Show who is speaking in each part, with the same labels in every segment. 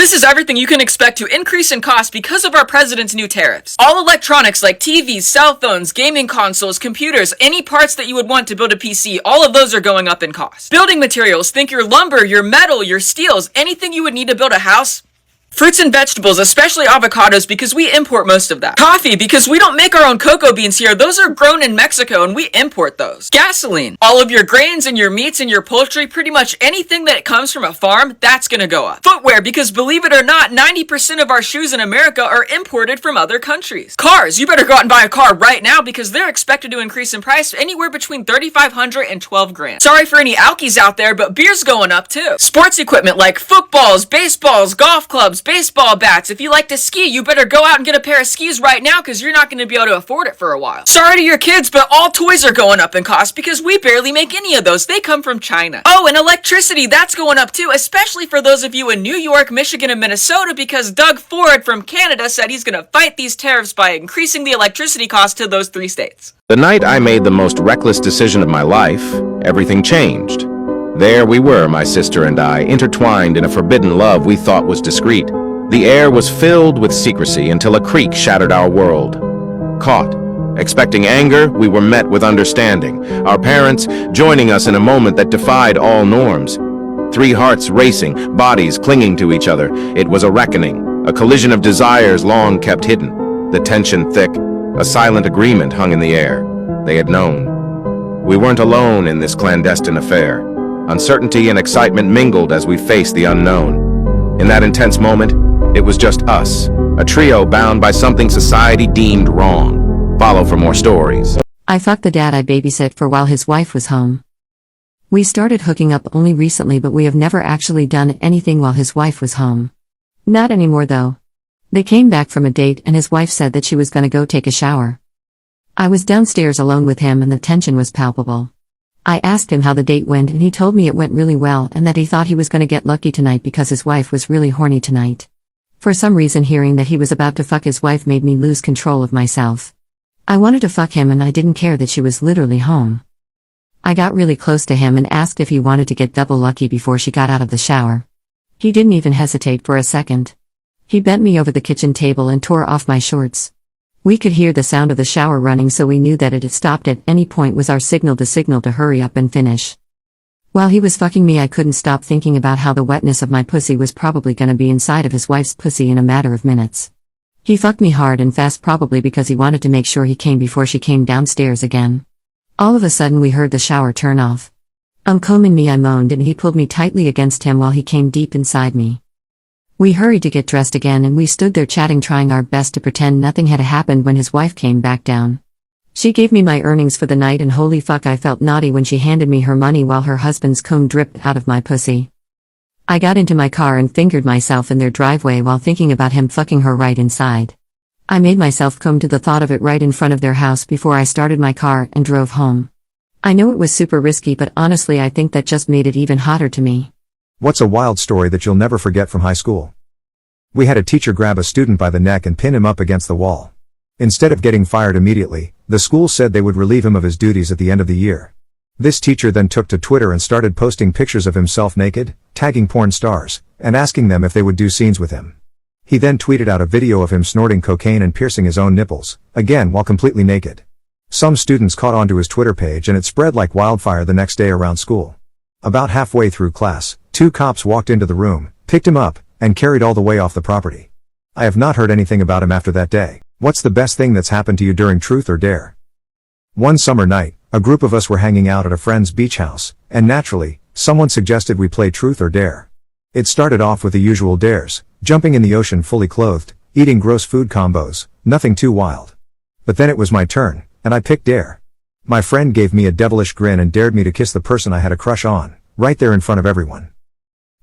Speaker 1: This is everything you can expect to increase in cost because of our president's new tariffs. All electronics like TVs, cell phones, gaming consoles, computers, any parts that you would want to build a PC, all of those are going up in cost. Building materials, think your lumber, your metal, your steels, anything you would need to build a house. Fruits and vegetables, especially avocados, because we import most of that. Coffee, because we don't make our own cocoa beans here. Those are grown in Mexico and we import those. Gasoline. All of your grains and your meats and your poultry, pretty much anything that comes from a farm, that's gonna go up. Footwear, because believe it or not, 90% of our shoes in America are imported from other countries. Cars. You better go out and buy a car right now because they're expected to increase in price anywhere between $3,500 and $12,000. Sorry for any alkies out there, but beer's going up too. Sports equipment like footballs, baseballs, golf clubs, baseball bats. If you like to ski, you better go out and get a pair of skis right now because you're not going to be able to afford it for a while. Sorry to your kids, but all toys are going up in cost because we barely make any of those. They come from China. Oh, and electricity, that's going up too, especially for those of you in New York, Michigan, and Minnesota because Doug Ford from Canada said he's going to fight these tariffs by increasing the electricity cost to those 3 states.
Speaker 2: The night I made the most reckless decision of my life, everything changed. There we were, my sister and I, intertwined in a forbidden love we thought was discreet. The air was filled with secrecy until a creak shattered our world. Caught. Expecting anger, we were met with understanding, our parents joining us in a moment that defied all norms. 3 hearts racing, bodies clinging to each other. It was a reckoning, a collision of desires long kept hidden. The tension thick, a silent agreement hung in the air. They had known. We weren't alone in this clandestine affair. Uncertainty and excitement mingled as we faced the unknown. In that intense moment, it was just us, a trio bound by something society deemed wrong. Follow for more stories.
Speaker 3: I fucked the dad I babysit for while his wife was home. We started hooking up only recently, but we have never actually done anything while his wife was home. Not anymore though. They came back from a date and his wife said that she was gonna go take a shower. I was downstairs alone with him and the tension was palpable. I asked him how the date went and he told me it went really well and that he thought he was gonna get lucky tonight because his wife was really horny tonight. For some reason, hearing that he was about to fuck his wife made me lose control of myself. I wanted to fuck him and I didn't care that she was literally home. I got really close to him and asked if he wanted to get double lucky before she got out of the shower. He didn't even hesitate for a second. He bent me over the kitchen table and tore off my shorts. We could hear the sound of the shower running, so we knew that it had stopped at any point was our signal to hurry up and finish. While he was fucking me, I couldn't stop thinking about how the wetness of my pussy was probably gonna be inside of his wife's pussy in a matter of minutes. He fucked me hard and fast, probably because he wanted to make sure he came before she came downstairs again. All of a sudden we heard the shower turn off. Uncombing me, I moaned and he pulled me tightly against him while he came deep inside me. We hurried to get dressed again and we stood there chatting, trying our best to pretend nothing had happened when his wife came back down. She gave me my earnings for the night and holy fuck, I felt naughty when she handed me her money while her husband's comb dripped out of my pussy. I got into my car and fingered myself in their driveway while thinking about him fucking her right inside. I made myself come to the thought of it right in front of their house before I started my car and drove home. I know it was super risky, but honestly I think that just made it even hotter to me.
Speaker 4: What's a wild story that you'll never forget from high school? We had a teacher grab a student by the neck and pin him up against the wall. Instead of getting fired immediately, the school said they would relieve him of his duties at the end of the year. This teacher then took to Twitter and started posting pictures of himself naked, tagging porn stars, and asking them if they would do scenes with him. He then tweeted out a video of him snorting cocaine and piercing his own nipples, again while completely naked. Some students caught on to his Twitter page and it spread like wildfire the next day around school. About halfway through class, 2 cops walked into the room, picked him up, and carried all the way off the property. I have not heard anything about him after that day. What's the best thing that's happened to you during Truth or Dare? One summer night, a group of us were hanging out at a friend's beach house, and naturally, someone suggested we play Truth or Dare. It started off with the usual dares, jumping in the ocean fully clothed, eating gross food combos, nothing too wild. But then it was my turn, and I picked Dare. My friend gave me a devilish grin and dared me to kiss the person I had a crush on, right there in front of everyone.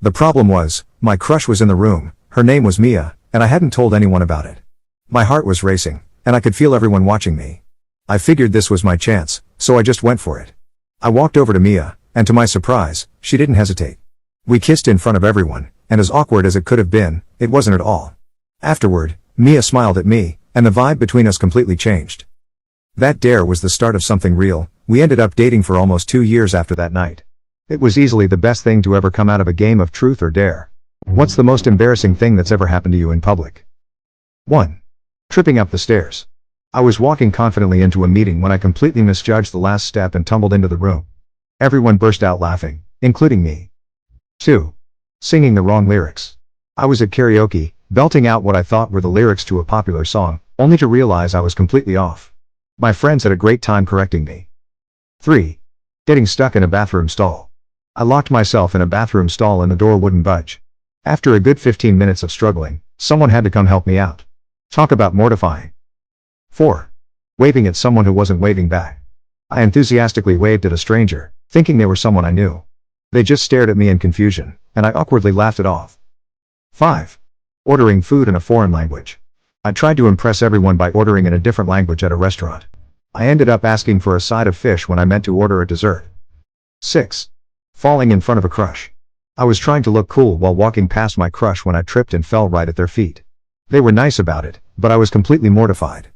Speaker 4: The problem was, my crush was in the room, her name was Mia, and I hadn't told anyone about it. My heart was racing, and I could feel everyone watching me. I figured this was my chance, so I just went for it. I walked over to Mia, and to my surprise, she didn't hesitate. We kissed in front of everyone, and as awkward as it could have been, it wasn't at all. Afterward, Mia smiled at me, and the vibe between us completely changed. That dare was the start of something real. We ended up dating for almost 2 years after that night. It was easily the best thing to ever come out of a game of Truth or Dare. What's the most embarrassing thing that's ever happened to you in public? 1. Tripping up the stairs. I was walking confidently into a meeting when I completely misjudged the last step and tumbled into the room. Everyone burst out laughing, including me. 2. Singing the wrong lyrics. I was at karaoke, belting out what I thought were the lyrics to a popular song, only to realize I was completely off. My friends had a great time correcting me. 3. Getting stuck in a bathroom stall. I locked myself in a bathroom stall and the door wouldn't budge. After a good 15 minutes of struggling, someone had to come help me out. Talk about mortifying. 4. Waving at someone who wasn't waving back. I enthusiastically waved at a stranger, thinking they were someone I knew. They just stared at me in confusion, and I awkwardly laughed it off. 5. Ordering food in a foreign language. I tried to impress everyone by ordering in a different language at a restaurant. I ended up asking for a side of fish when I meant to order a dessert. 6. Falling in front of a crush. I was trying to look cool while walking past my crush when I tripped and fell right at their feet. They were nice about it, but I was completely mortified.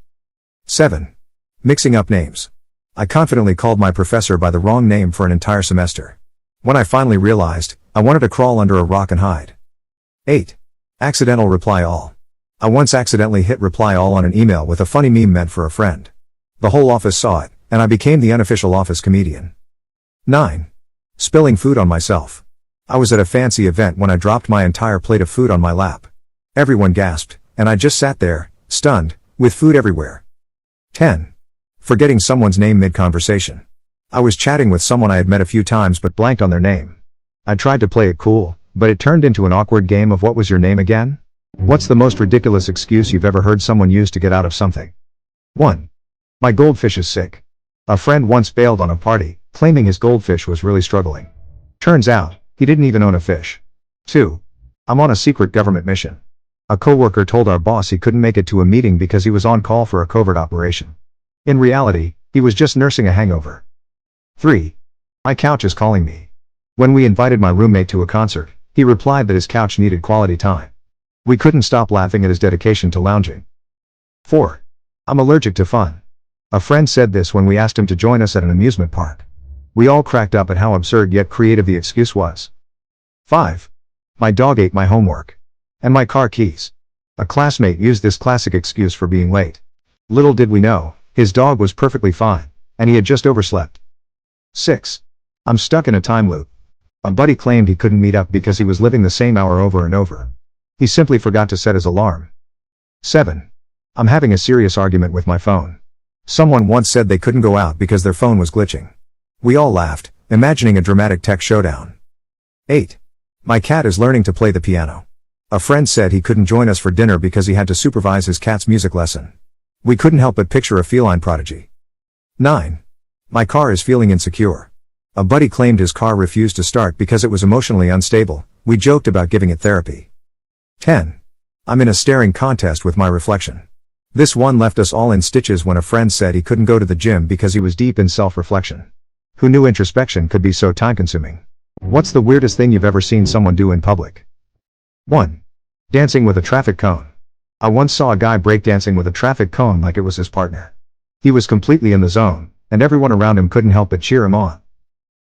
Speaker 4: 7. Mixing up names. I confidently called my professor by the wrong name for an entire semester. When I finally realized, I wanted to crawl under a rock and hide. 8. Accidental reply all. I once accidentally hit reply all on an email with a funny meme meant for a friend. The whole office saw it, and I became the unofficial office comedian. 9. Spilling food on myself. I was at a fancy event when I dropped my entire plate of food on my lap. Everyone gasped, and I just sat there, stunned, with food everywhere. 10. Forgetting someone's name mid-conversation. I was chatting with someone I had met a few times but blanked on their name. I tried to play it cool, but it turned into an awkward game of what was your name again? What's the most ridiculous excuse you've ever heard someone use to get out of something? 1. My goldfish is sick. A friend once bailed on a party, claiming his goldfish was really struggling. Turns out, he didn't even own a fish. 2. I'm on a secret government mission. A coworker told our boss he couldn't make it to a meeting because he was on call for a covert operation. In reality, he was just nursing a hangover. 3. My couch is calling me. When we invited my roommate to a concert, he replied that his couch needed quality time. We couldn't stop laughing at his dedication to lounging. 4. I'm allergic to fun. A friend said this when we asked him to join us at an amusement park. We all cracked up at how absurd yet creative the excuse was. 5. My dog ate my homework. And my car keys. A classmate used this classic excuse for being late. Little did we know, his dog was perfectly fine, and he had just overslept. 6. I'm stuck in a time loop. A buddy claimed he couldn't meet up because he was living the same hour over and over. He simply forgot to set his alarm. 7. I'm having a serious argument with my phone. Someone once said they couldn't go out because their phone was glitching. We all laughed, imagining a dramatic tech showdown. 8. My cat is learning to play the piano. A friend said he couldn't join us for dinner because he had to supervise his cat's music lesson. We couldn't help but picture a feline prodigy. 9. My car is feeling insecure. A buddy claimed his car refused to start because it was emotionally unstable. We joked about giving it therapy. 10. I'm in a staring contest with my reflection. This one left us all in stitches when a friend said he couldn't go to the gym because he was deep in self-reflection. Who knew introspection could be so time-consuming? What's the weirdest thing you've ever seen someone do in public? 1. Dancing with a traffic cone. I once saw a guy breakdancing with a traffic cone like it was his partner. He was completely in the zone, and everyone around him couldn't help but cheer him on.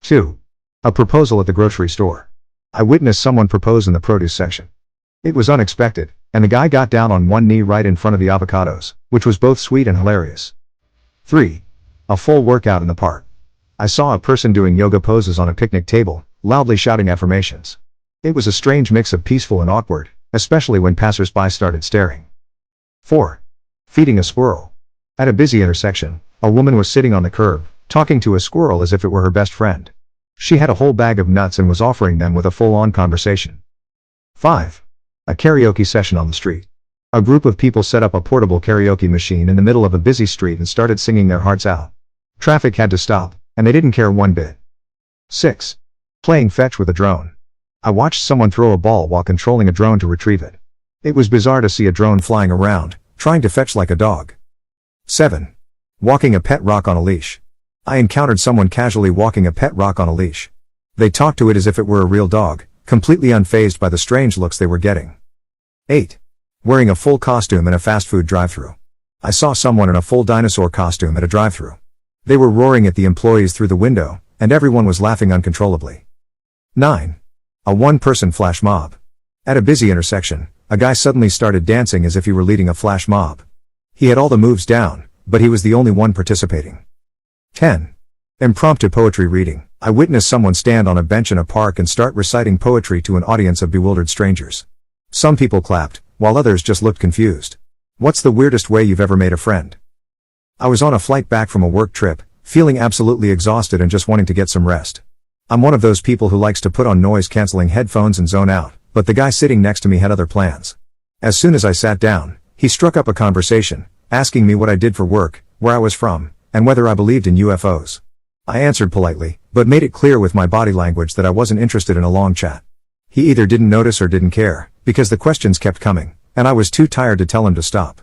Speaker 4: 2. A proposal at the grocery store. I witnessed someone propose in the produce section. It was unexpected, and the guy got down on one knee right in front of the avocados, which was both sweet and hilarious. 3. A full workout in the park. I saw a person doing yoga poses on a picnic table, loudly shouting affirmations. It was a strange mix of peaceful and awkward, especially when passers-by started staring. 4. Feeding a squirrel. At a busy intersection, a woman was sitting on the curb, talking to a squirrel as if it were her best friend. She had a whole bag of nuts and was offering them with a full-on conversation. 5. A karaoke session on the street. A group of people set up a portable karaoke machine in the middle of a busy street and started singing their hearts out. Traffic had to stop, and they didn't care one bit. 6. Playing fetch with a drone. I watched someone throw a ball while controlling a drone to retrieve it. It was bizarre to see a drone flying around, trying to fetch like a dog. 7. Walking a pet rock on a leash. I encountered someone casually walking a pet rock on a leash. They talked to it as if it were a real dog, completely unfazed by the strange looks they were getting. 8. Wearing a full costume in a fast food drive-thru. I saw someone in a full dinosaur costume at a drive-thru. They were roaring at the employees through the window, and everyone was laughing uncontrollably. 9. A one-person flash mob. At a busy intersection, a guy suddenly started dancing as if he were leading a flash mob. He had all the moves down, but he was the only one participating. 10. Impromptu poetry reading. I witnessed someone stand on a bench in a park and start reciting poetry to an audience of bewildered strangers. Some people clapped, while others just looked confused. What's the weirdest way you've ever made a friend? I was on a flight back from a work trip, feeling absolutely exhausted and just wanting to get some rest. I'm one of those people who likes to put on noise-canceling headphones and zone out, but the guy sitting next to me had other plans. As soon as I sat down, he struck up a conversation, asking me what I did for work, where I was from, and whether I believed in UFOs. I answered politely, but made it clear with my body language that I wasn't interested in a long chat. He either didn't notice or didn't care, because the questions kept coming, and I was too tired to tell him to stop.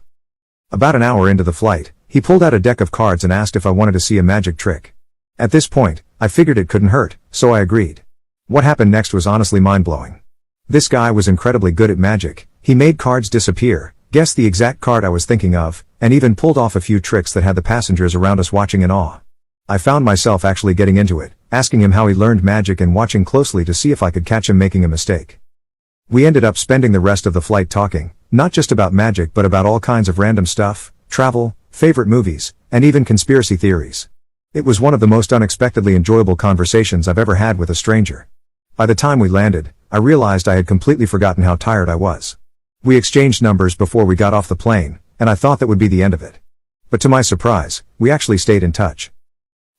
Speaker 4: About an hour into the flight, he pulled out a deck of cards and asked if I wanted to see a magic trick. At this point, I figured it couldn't hurt, so I agreed. What happened next was honestly mind-blowing. This guy was incredibly good at magic. He made cards disappear, guessed the exact card I was thinking of, and even pulled off a few tricks that had the passengers around us watching in awe. I found myself actually getting into it, asking him how he learned magic and watching closely to see if I could catch him making a mistake. We ended up spending the rest of the flight talking, not just about magic but about all kinds of random stuff, travel, favorite movies, and even conspiracy theories. It was one of the most unexpectedly enjoyable conversations I've ever had with a stranger. By the time we landed, I realized I had completely forgotten how tired I was. We exchanged numbers before we got off the plane, and I thought that would be the end of it. But to my surprise, we actually stayed in touch.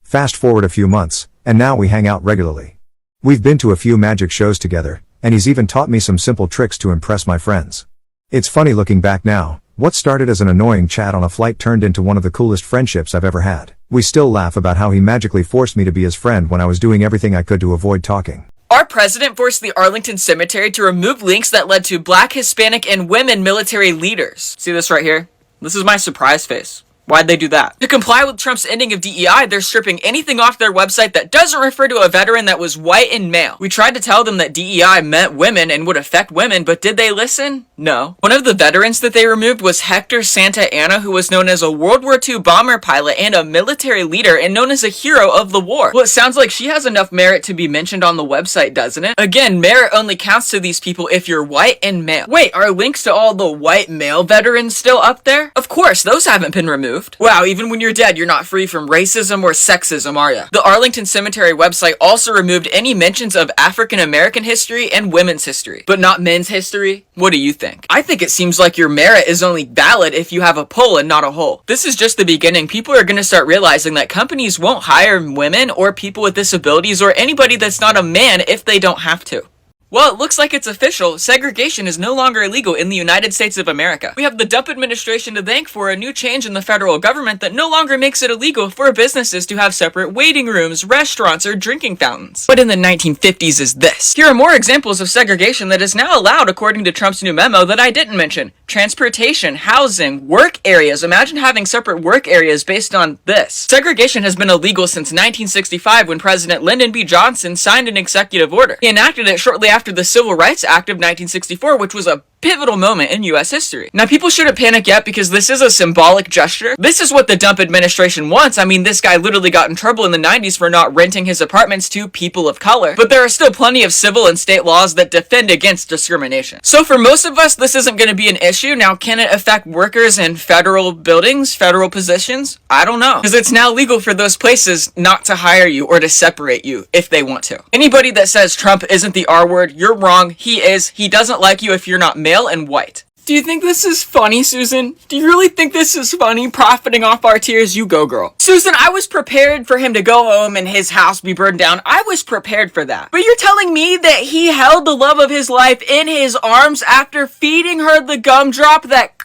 Speaker 4: Fast forward a few months, and now we hang out regularly. We've been to a few magic shows together, and he's even taught me some simple tricks to impress my friends. It's funny looking back now, what started as an annoying chat on a flight turned into one of the coolest friendships I've ever had. We still laugh about how he magically forced me to be his friend when I was doing everything I could to avoid talking.
Speaker 1: Our president forced the Arlington Cemetery to remove links that led to Black, Hispanic, and women military leaders. See this right here? This is my surprise face. Why'd they do that? To comply with Trump's ending of DEI, they're stripping anything off their website that doesn't refer to a veteran that was white and male. We tried to tell them that DEI meant women and would affect women, but did they listen? No. One of the veterans that they removed was Hector Santa Anna, who was known as a World War II bomber pilot and a military leader and known as a hero of the war. Well, it sounds like she has enough merit to be mentioned on the website, doesn't it? Again, merit only counts to these people if you're white and male. Wait, are links to all the white male veterans still up there? Of course, those haven't been removed. Wow, even when you're dead, you're not free from racism or sexism, are ya? The Arlington Cemetery website also removed any mentions of African American history and women's history, but not men's history. What do you think? I think it seems like your merit is only valid if you have a pull and not a hole. This is just the beginning. People are going to start realizing that companies won't hire women or people with disabilities or anybody that's not a man if they don't have to. Well, it looks like it's official. Segregation is no longer illegal in the United States of America. We have the Trump administration to thank for a new change in the federal government that no longer makes it illegal for businesses to have separate waiting rooms, restaurants, or drinking fountains. But in the 1950s is this. Here are more examples of segregation that is now allowed according to Trump's new memo that I didn't mention. Transportation, housing, work areas. Imagine having separate work areas based on this. Segregation has been illegal since 1965 when President Lyndon B. Johnson signed an executive order. He enacted it shortly after the Civil Rights Act of 1964, which was a pivotal moment in U.S. history. Now, people shouldn't panic yet because this is a symbolic gesture. This is what the Trump administration wants. I mean, this guy literally got in trouble in the 90s for not renting his apartments to people of color. But there are still plenty of civil and state laws that defend against discrimination. So for most of us, this isn't going to be an issue. Now, can it affect workers in federal buildings, federal positions? I don't know. Because it's now legal for those places not to hire you or to separate you if they want to. Anybody that says Trump isn't the R word, you're wrong. He is. He doesn't like you if you're not male and white. Do you think this is funny, Susan? Do you really think this is funny, profiting off our tears? You go, girl. Susan, I was prepared for him to go home and his house be burned down. I was prepared for that. But you're telling me that he held the love of his life in his arms after feeding her the gumdrop that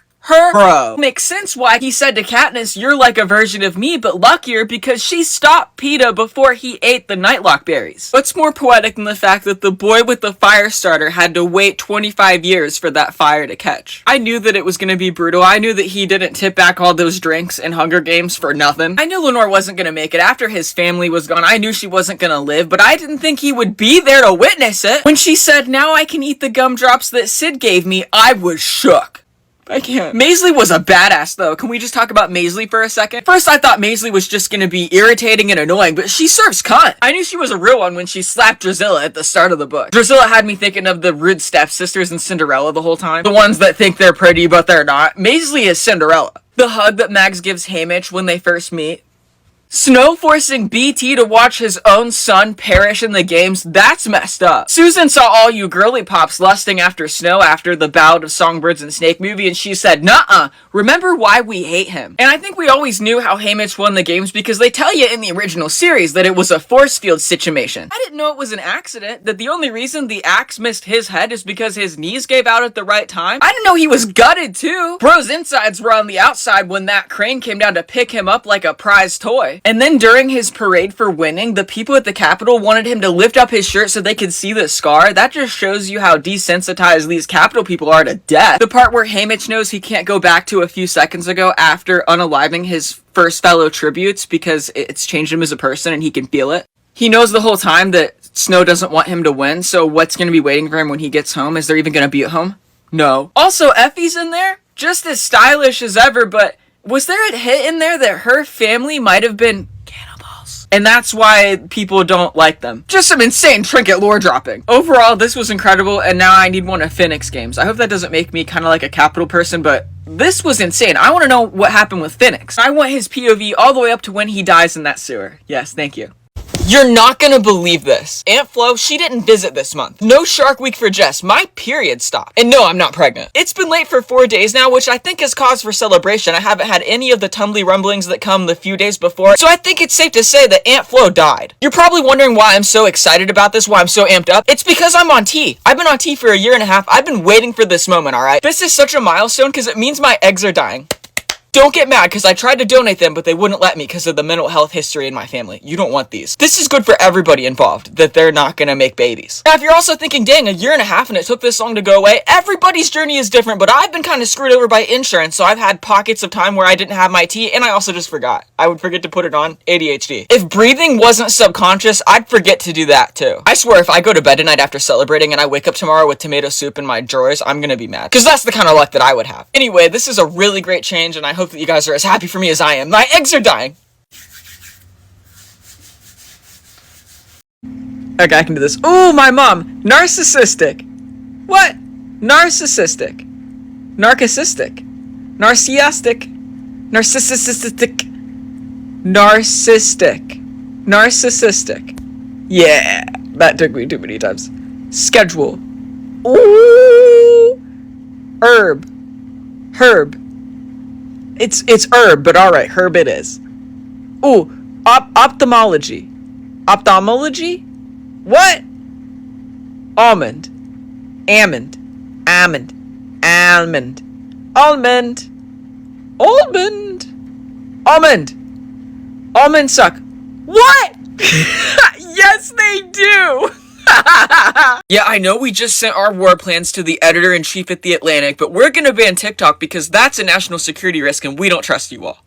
Speaker 1: bro. Makes sense why he said to Katniss, you're like a version of me, but luckier because she stopped PETA before he ate the nightlock berries. What's more poetic than the fact that the boy with the fire starter had to wait 25 years for that fire to catch? I knew that it was going to be brutal. I knew that he didn't tip back all those drinks in Hunger Games for nothing. I knew Lenore wasn't going to make it after his family was gone. I knew she wasn't going to live, but I didn't think he would be there to witness it. When she said, now I can eat the gumdrops that Sid gave me, I was shook. I can't. Maisley was a badass, though. Can we just talk about Maisley for a second? First, I thought Maisley was just gonna be irritating and annoying, but she serves cunt. I knew she was a real one when she slapped Drusilla at the start of the book. Drusilla had me thinking of the rude stepsisters in Cinderella the whole time. The ones that think they're pretty, but they're not. Maisley is Cinderella. The hug that Mags gives Haymitch when they first meet. Snow forcing BT to watch his own son perish in the games, that's messed up. Susan saw all you girly pops lusting after Snow after the Ballad of Songbirds and Snake movie, and she said, "Nuh-uh, remember why we hate him." And I think we always knew how Haymitch won the games because they tell you in the original series that it was a force field situation. I didn't know it was an accident, that the only reason the axe missed his head is because his knees gave out at the right time. I didn't know he was gutted too. Bro's insides were on the outside when that crane came down to pick him up like a prize toy. And then during his parade for winning, the people at the Capitol wanted him to lift up his shirt so they could see the scar. That just shows you how desensitized these Capitol people are to death. The part where Haymitch knows he can't go back to a few seconds ago after unaliving his first fellow tributes because it's changed him as a person and he can feel it. He knows the whole time that Snow doesn't want him to win, so what's going to be waiting for him when he gets home? Is there even going to be at home? No. Also, Effie's in there? Just as stylish as ever, but was there a hint in there that her family might have been cannibals? And that's why people don't like them. Just some insane trinket lore dropping. Overall, this was incredible, and now I need one of Phoenix games. I hope that doesn't make me kind of like a Capital person, but this was insane. I want to know what happened with Phoenix. I want his POV all the way up to when he dies in that sewer. Yes, thank you. You're not gonna believe this. Aunt Flo, she didn't visit this month. No Shark Week for Jess. My period stopped. And no, I'm not pregnant. It's been late for 4 days now, which I think is cause for celebration. I haven't had any of the tumbly rumblings that come the few days before, so I think it's safe to say that Aunt Flo died. You're probably wondering why I'm so excited about this, why I'm so amped up. It's because I'm on T. I've been on T for a year and a half. I've been waiting for this moment, alright? This is such a milestone because it means my eggs are dying. Don't get mad because I tried to donate them, but they wouldn't let me because of the mental health history in my family. You don't want these. This is good for everybody involved, that they're not gonna make babies. Now, if you're also thinking, dang, a year and a half and it took this long to go away, everybody's journey is different, but I've been kind of screwed over by insurance, so I've had pockets of time where I didn't have my tea, and I also just forgot. I would forget to put it on. ADHD. If breathing wasn't subconscious, I'd forget to do that too. I swear, if I go to bed tonight after celebrating and I wake up tomorrow with tomato soup in my drawers, I'm gonna be mad. Because that's the kind of luck that I would have. Anyway, this is a really great change, and I hope that you guys are as happy for me as I am. My eggs are dying. Okay, I can do this. Ooh, my mom. Narcissistic. What? Narcissistic. Narcissistic. Narcissistic. Narcissistic. Narcissistic. Narcissistic. Yeah, that took me too many times. Schedule. Ooh. Herb. Herb. It's herb, but alright, herb it is. Ooh, ophthalmology. Ophthalmology? What? Almond. Almond. Almond. Almond. Almond. Almond. Almond. Almonds suck. What? Yes, they do! Yeah, I know we just sent our war plans to the editor-in-chief at The Atlantic, but we're gonna ban TikTok because that's a national security risk and we don't trust you all.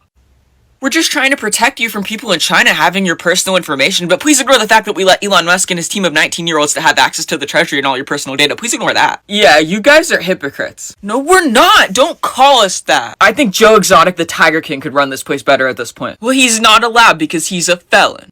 Speaker 1: We're just trying to protect you from people in China having your personal information, but please ignore the fact that we let Elon Musk and his team of 19-year-olds to have access to the treasury and all your personal data. Please ignore that. Yeah, you guys are hypocrites. No, we're not! Don't call us that! I think Joe Exotic, the Tiger King, could run this place better at this point. Well, he's not allowed because he's a felon.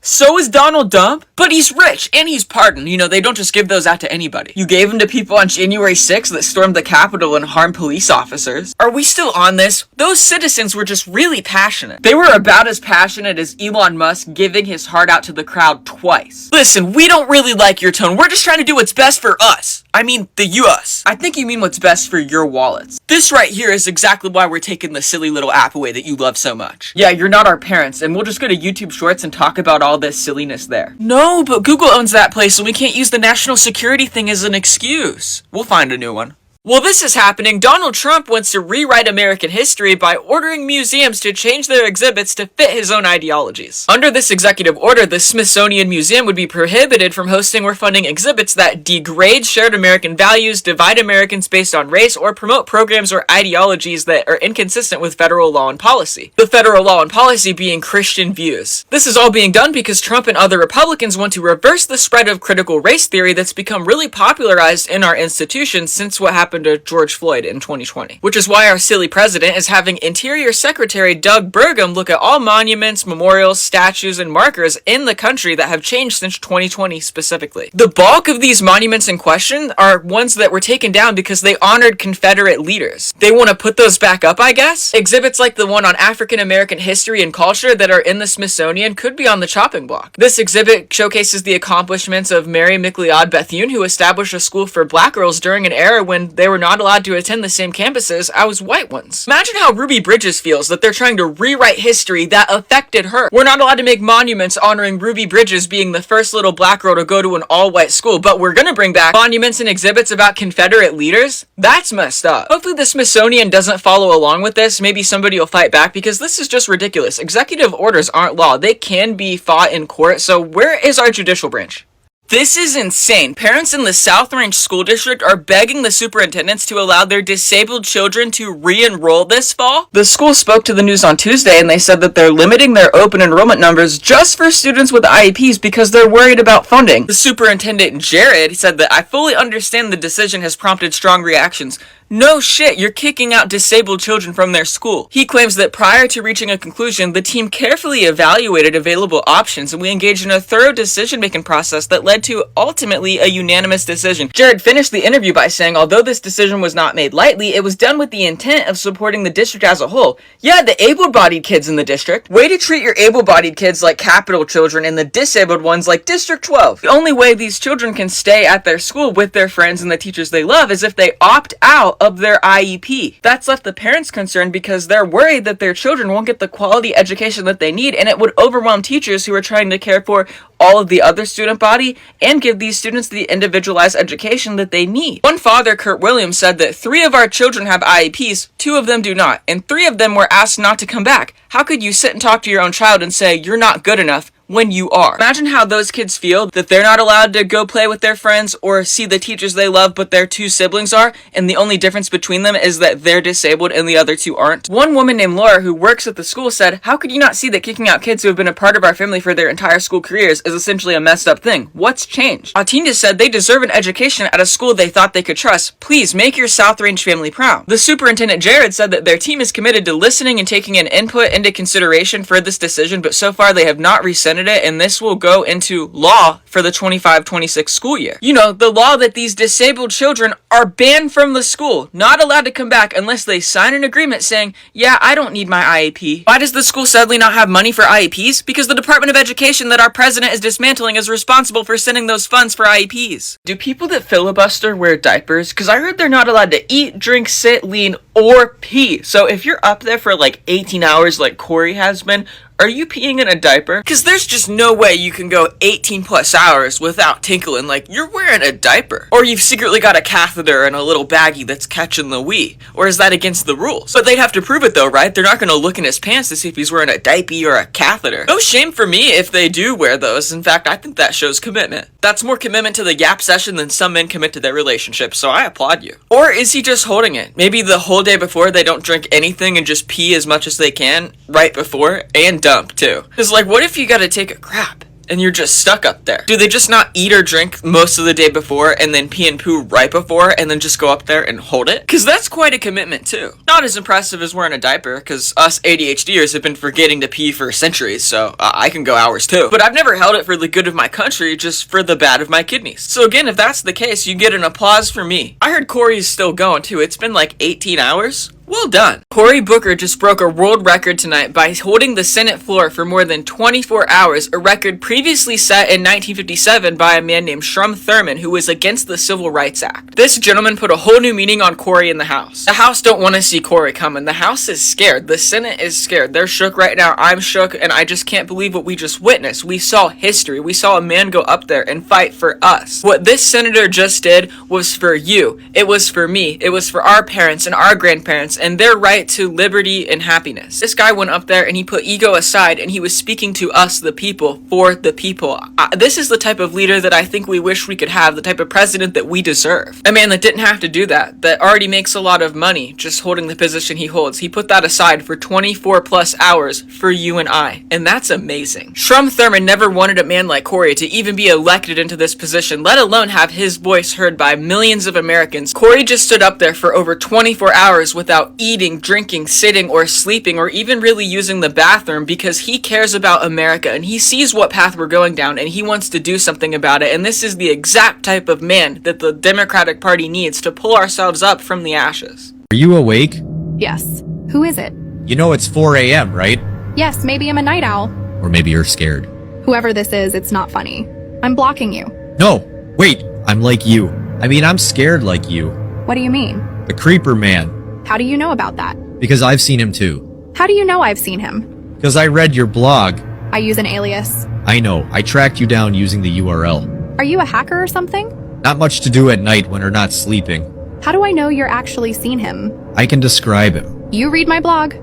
Speaker 1: So is Donald Trump, but he's rich and he's pardoned. You know, they don't just give those out to anybody. You gave them to people on January 6th that stormed the Capitol and harmed police officers. Are we still on this? Those citizens were just really passionate. They were about as passionate as Elon Musk giving his heart out to the crowd twice. Listen, we don't really like your tone. We're just trying to do what's best for us. I mean, the US. I think you mean what's best for your wallets. This right here is exactly why we're taking the silly little app away that you love so much. Yeah, you're not our parents, and we'll just go to YouTube Shorts and talk about all this silliness there. No, but Google owns that place, so we can't use the national security thing as an excuse. We'll find a new one. While this is happening, Donald Trump wants to rewrite American history by ordering museums to change their exhibits to fit his own ideologies. Under this executive order, the Smithsonian Museum would be prohibited from hosting or funding exhibits that degrade shared American values, divide Americans based on race, or promote programs or ideologies that are inconsistent with federal law and policy. The federal law and policy being Christian views. This is all being done because Trump and other Republicans want to reverse the spread of critical race theory that's become really popularized in our institutions since what happened happened to George Floyd in 2020. Which is why our silly president is having Interior Secretary Doug Burgum look at all monuments, memorials, statues, and markers in the country that have changed since 2020 specifically. The bulk of these monuments in question are ones that were taken down because they honored Confederate leaders. They want to put those back up, I guess? Exhibits like the one on African American history and culture that are in the Smithsonian could be on the chopping block. This exhibit showcases the accomplishments of Mary McLeod Bethune, who established a school for black girls during an era when they were not allowed to attend the same campuses as white ones. Imagine how Ruby Bridges feels that they're trying to rewrite history that affected her. We're not allowed to make monuments honoring Ruby Bridges being the first little black girl to go to an all-white school, but we're gonna bring back monuments and exhibits about Confederate leaders? That's messed up. Hopefully the Smithsonian doesn't follow along with this. Maybe somebody will fight back because this is just ridiculous. Executive orders aren't law. They can be fought in court, so where is our judicial branch? This is insane. Parents in the South Range School District are begging the superintendents to allow their disabled children to re-enroll this fall. The school spoke to the news on Tuesday and they said that they're limiting their open enrollment numbers just for students with IEPs because they're worried about funding. The superintendent, Jared, said that I fully understand the decision has prompted strong reactions. No shit, you're kicking out disabled children from their school. He claims that prior to reaching a conclusion, the team carefully evaluated available options and we engaged in a thorough decision-making process that led to ultimately a unanimous decision. Jared finished the interview by saying, although this decision was not made lightly, it was done with the intent of supporting the district as a whole. Yeah, the able-bodied kids in the district. Way to treat your able-bodied kids like capital children and the disabled ones like District 12. The only way these children can stay at their school with their friends and the teachers they love is if they opt out of their IEP. That's left the parents concerned because they're worried that their children won't get the quality education that they need, and it would overwhelm teachers who are trying to care for all of the other student body and give these students the individualized education that they need. One father, Kurt Williams, said that 3 of our children have IEPs, 2 of them do not, and 3 of them were asked not to come back. How could you sit and talk to your own child and say you're not good enough when you are? Imagine how those kids feel that they're not allowed to go play with their friends or see the teachers they love, but their 2 siblings are, and the only difference between them is that they're disabled and the other 2 aren't. One woman named Laura, who works at the school, said, how could you not see that kicking out kids who have been a part of our family for their entire school careers is essentially a messed up thing? What's changed? Atinda said they deserve an education at a school they thought they could trust. Please make your South Range family proud. The superintendent, Jared, said that their team is committed to listening and taking an input into consideration for this decision, but so far they have not rescinded it, and this will go into law for the 25-26 school year. You know, the law that these disabled children are banned from the school, not allowed to come back unless they sign an agreement saying, yeah, I don't need my IEP. Why does the school sadly not have money for IEPs? Because the Department of Education that our president is dismantling is responsible for sending those funds for IEPs. Do people that filibuster wear diapers? Because I heard they're not allowed to eat, drink, sit, lean, or pee. So if you're up there for like 18 hours like Corey has been, are you peeing in a diaper? Because there's just no way you can go 18 plus hours without tinkling like you're wearing a diaper. Or you've secretly got a catheter and a little baggie that's catching the wee. Or is that against the rules? But they'd have to prove it though, right? They're not going to look in his pants to see if he's wearing a diaper or a catheter. No shame for me if they do wear those. In fact, I think that shows commitment. That's more commitment to the gap session than some men commit to their relationship, so I applaud you. Or is he just holding it? Maybe the whole day before they don't drink anything and just pee as much as they can right before and dump too. Cause like what if you gotta take a crap and you're just stuck up there? Do they just not eat or drink most of the day before and then pee and poo right before and then just go up there and hold it? Cause that's quite a commitment too. Not as impressive as wearing a diaper, cause us ADHDers have been forgetting to pee for centuries, so I can go hours too. But I've never held it for the good of my country, just for the bad of my kidneys. So again, if that's the case, you get an applause for me. I heard Corey's still going too. It's been like 18 hours. Well done. Cory Booker just broke a world record tonight by holding the Senate floor for more than 24 hours, a record previously set in 1957 by a man named Strom Thurmond, who was against the Civil Rights Act. This gentleman put a whole new meaning on Cory in the House. The House don't want to see Cory coming. The House is scared. The Senate is scared. They're shook right now. I'm shook, and I just can't believe what we just witnessed. We saw history. We saw a man go up there and fight for us. What this senator just did was for you. It was for me. It was for our parents and our grandparents and their right to liberty and happiness. This guy went up there and he put ego aside and he was speaking to us, the people, for the people. This is the type of leader that I think we wish we could have, the type of president that we deserve. A man that didn't have to do that already makes a lot of money just holding the position he holds. He put that aside for 24 plus hours for you and I, and that's amazing. Strom Thurmond never wanted a man like Corey to even be elected into this position, let alone have his voice heard by millions of Americans. Corey just stood up there for over 24 hours without eating, drinking, sitting, or sleeping, or even really using the bathroom because he cares about America and he sees what path we're going down and he wants to do something about it. And this is the exact type of man that the Democratic Party needs to pull ourselves up from the ashes.
Speaker 5: Are you awake?
Speaker 6: Yes. Who is it?
Speaker 5: You know it's 4 a.m., right?
Speaker 6: Yes, maybe I'm a night owl.
Speaker 5: Or maybe you're scared.
Speaker 6: Whoever this is, it's not funny. I'm blocking you.
Speaker 5: No, wait, I'm like you. I mean, I'm scared like you.
Speaker 6: What do you mean?
Speaker 5: The Creeper Man.
Speaker 6: How do you know about that?
Speaker 5: Because I've seen him too.
Speaker 6: How do you know I've seen him?
Speaker 5: Because I read your blog.
Speaker 6: I use an alias.
Speaker 5: I know, I tracked you down using the URL.
Speaker 6: Are you a hacker or something?
Speaker 5: Not much to do at night when we're not sleeping.
Speaker 6: How do I know you're actually seen him?
Speaker 5: I can describe him.
Speaker 6: You read my blog.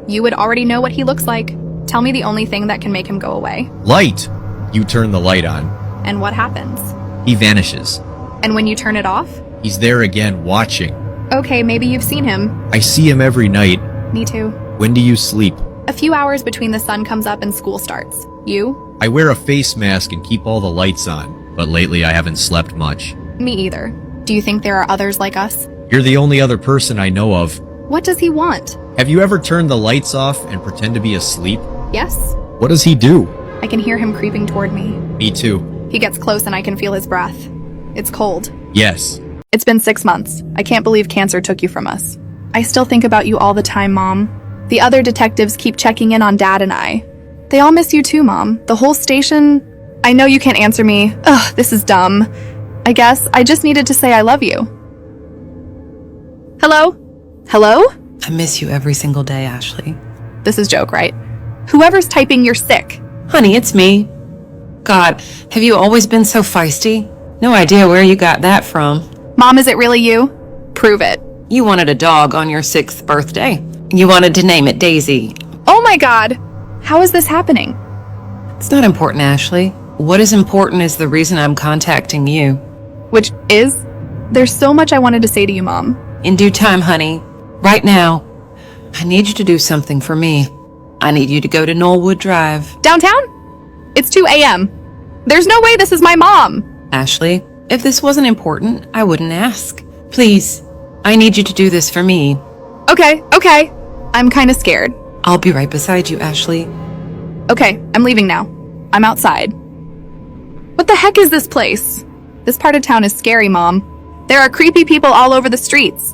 Speaker 6: You would already know what he looks like. Tell me the only thing that can make him go away.
Speaker 5: Light! You turn the light on.
Speaker 6: And what happens?
Speaker 5: He vanishes.
Speaker 6: And when you turn it off?
Speaker 5: He's there again, watching.
Speaker 6: Okay, maybe you've seen him.
Speaker 5: I see him every night.
Speaker 6: Me too.
Speaker 5: When do you sleep?
Speaker 6: A few hours between the sun comes up and school starts. You?
Speaker 5: I wear a face mask and keep all the lights on, but lately I haven't slept much.
Speaker 6: Me either. Do you think there are others like us?
Speaker 5: You're the only other person I know of.
Speaker 6: What does he want?
Speaker 5: Have you ever turned the lights off and pretend to be asleep?
Speaker 6: Yes.
Speaker 5: What does he do?
Speaker 6: I can hear him creeping toward me.
Speaker 5: Me too.
Speaker 6: He gets close and I can feel his breath. It's cold.
Speaker 5: Yes.
Speaker 6: It's been 6 months. I can't believe cancer took you from us. I still think about you all the time, Mom. The other detectives keep checking in on Dad and I. They all miss you too, Mom. The whole station... I know you can't answer me. Ugh, this is dumb. I guess I just needed to say I love you. Hello? Hello?
Speaker 7: I miss you every single day, Ashley.
Speaker 6: This is joke, right? Whoever's typing, you're sick.
Speaker 7: Honey, it's me. God, have you always been so feisty? No idea where you got that from.
Speaker 6: Mom, is it really you? Prove it.
Speaker 7: You wanted a dog on your 6th birthday. You wanted to name it Daisy.
Speaker 6: Oh my God! How is this happening?
Speaker 7: It's not important, Ashley. What is important is the reason I'm contacting you.
Speaker 6: Which is? There's so much I wanted to say to you, Mom.
Speaker 7: In due time, honey. Right now, I need you to do something for me. I need you to go to Knollwood Drive.
Speaker 6: Downtown? It's 2 a.m. There's no way this is my mom.
Speaker 7: Ashley, if this wasn't important, I wouldn't ask. Please, I need you to do this for me.
Speaker 6: Okay. I'm kind of scared.
Speaker 7: I'll be right beside you, Ashley.
Speaker 6: Okay, I'm leaving now. I'm outside. What the heck is this place? This part of town is scary, Mom. There are creepy people all over the streets.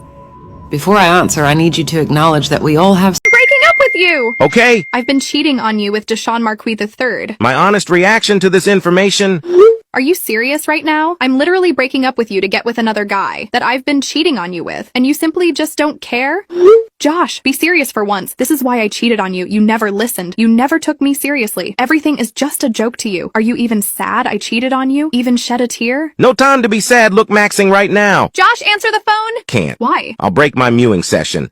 Speaker 7: Before I answer, I need you to acknowledge that we all have...
Speaker 6: I'm breaking up with you!
Speaker 2: Okay,
Speaker 6: I've been cheating on you with Deshaun Marquis III.
Speaker 2: my honest reaction to this information...
Speaker 6: Are you serious right now? I'm literally breaking up with you to get with another guy that I've been cheating on you with, and you simply just don't care? Josh, be serious for once. This is why I cheated on you. You never listened. You never took me seriously. Everything is just a joke to you. Are you even sad I cheated on you? Even shed a tear?
Speaker 2: No time to be sad, look maxing right now.
Speaker 6: Josh, answer the phone!
Speaker 2: Can't.
Speaker 6: Why?
Speaker 2: I'll break my mewing session.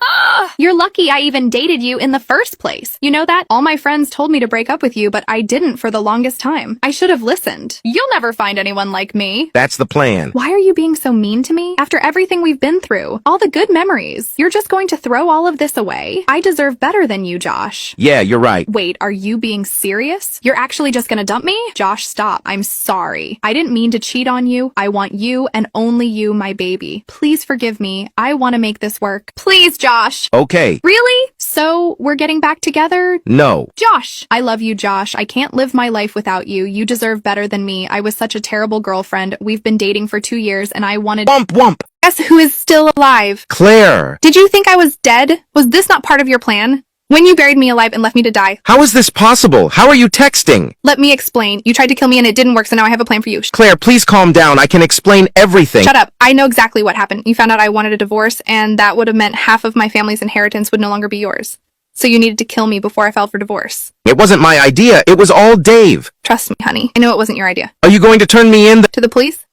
Speaker 6: You're lucky I even dated you in the first place. You know that? All my friends told me to break up with you, but I didn't for the longest time. I should have listened. You'll never find anyone like me.
Speaker 2: That's the plan.
Speaker 6: Why are you being so mean to me? After everything we've been through, all the good memories, you're just going to throw all of this away? I deserve better than you, Josh.
Speaker 2: Yeah, you're right.
Speaker 6: Wait, are you being serious? You're actually just gonna dump me? Josh, stop. I'm sorry. I didn't mean to cheat on you. I want you and only you, my baby. Please forgive me. I want to make this work. Please, Josh.
Speaker 2: Okay.
Speaker 6: Really? So, we're getting back together?
Speaker 2: No.
Speaker 6: Josh! I love you, Josh. I can't live my life without you. You deserve better than me. I was such a terrible girlfriend. We've been dating for 2 years and I wanted—
Speaker 2: Wump wump.
Speaker 6: Guess who is still alive?
Speaker 2: Claire.
Speaker 6: Did you think I was dead? Was this not part of your plan? When you buried me alive and left me to die?
Speaker 2: How is this possible? How are you texting?
Speaker 6: Let me explain. You tried to kill me and it didn't work, so now I have a plan for you.
Speaker 2: Claire, please calm down. I can explain everything.
Speaker 6: Shut up. I know exactly what happened. You found out I wanted a divorce, and that would have meant half of my family's inheritance would no longer be yours. So you needed to kill me before I filed for divorce.
Speaker 2: It wasn't my idea. It was all Dave.
Speaker 6: Trust me, honey. I know it wasn't your idea.
Speaker 2: Are you going to turn me in?
Speaker 6: To the police?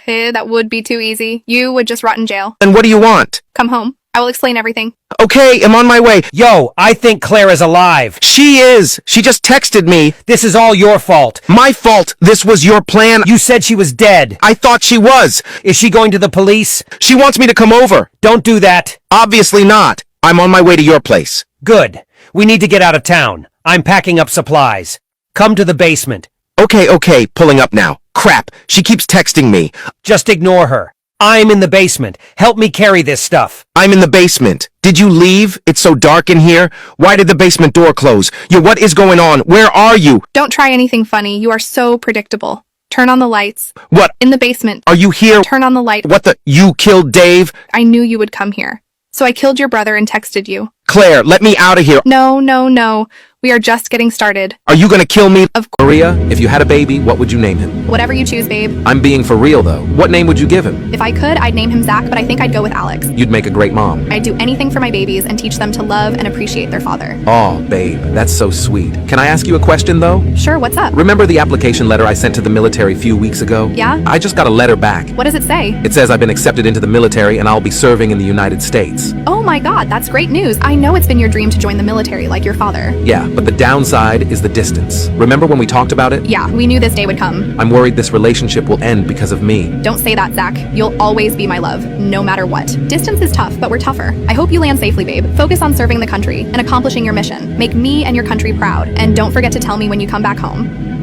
Speaker 6: That would be too easy. You would just rot in jail.
Speaker 2: Then what do you want?
Speaker 6: Come home. I will explain everything.
Speaker 2: Okay, I'm on my way.
Speaker 8: Yo, I think Claire is alive.
Speaker 2: She is. She just texted me.
Speaker 8: This is all your fault.
Speaker 2: My fault. This was your plan.
Speaker 8: You said she was dead.
Speaker 2: I thought she was.
Speaker 8: Is she going to the police?
Speaker 2: She wants me to come over.
Speaker 8: Don't do that.
Speaker 2: Obviously not. I'm on my way to your place.
Speaker 8: Good. We need to get out of town. I'm packing up supplies. Come to the basement.
Speaker 2: Okay, pulling up now. Crap, she keeps texting me.
Speaker 8: Just ignore her. I'm in the basement. Help me carry this stuff.
Speaker 2: I'm in the basement. Did you leave? It's so dark in here. Why did the basement door close? What is going on? Where are you?
Speaker 6: Don't try anything funny. You are so predictable. Turn on the lights.
Speaker 2: What?
Speaker 6: In the basement.
Speaker 2: Are you here?
Speaker 6: Turn on the light.
Speaker 2: What the? You killed Dave?
Speaker 6: I knew you would come here. So I killed your brother and texted you.
Speaker 2: Claire, let me out of here.
Speaker 6: No. We are just getting started.
Speaker 2: Are you gonna kill me?
Speaker 6: Of course.
Speaker 2: Maria, if you had a baby, what would you name him?
Speaker 6: Whatever you choose, babe.
Speaker 2: I'm being for real, though. What name would you give him?
Speaker 6: If I could, I'd name him Zach, but I think I'd go with Alex.
Speaker 2: You'd make a great mom.
Speaker 6: I'd do anything for my babies and teach them to love and appreciate their father.
Speaker 2: Aw, babe, that's so sweet. Can I ask you a question, though?
Speaker 6: Sure, what's up?
Speaker 2: Remember the application letter I sent to the military a few weeks ago?
Speaker 6: Yeah?
Speaker 2: I just got a letter back.
Speaker 6: What does it say?
Speaker 2: It says I've been accepted into the military and I'll be serving in the United States.
Speaker 6: Oh my god, that's great news. I know it's been your dream to join the military like your father.
Speaker 2: Yeah, but the downside is the distance. Remember when we talked about it?
Speaker 6: Yeah, we knew this day would come.
Speaker 2: I'm worried this relationship will end because of me.
Speaker 6: Don't say that, Zach. You'll always be my love, no matter what. Distance is tough, but we're tougher. I hope you land safely, babe. Focus on serving the country and accomplishing your mission. Make me and your country proud. And don't forget to tell me when you come back home.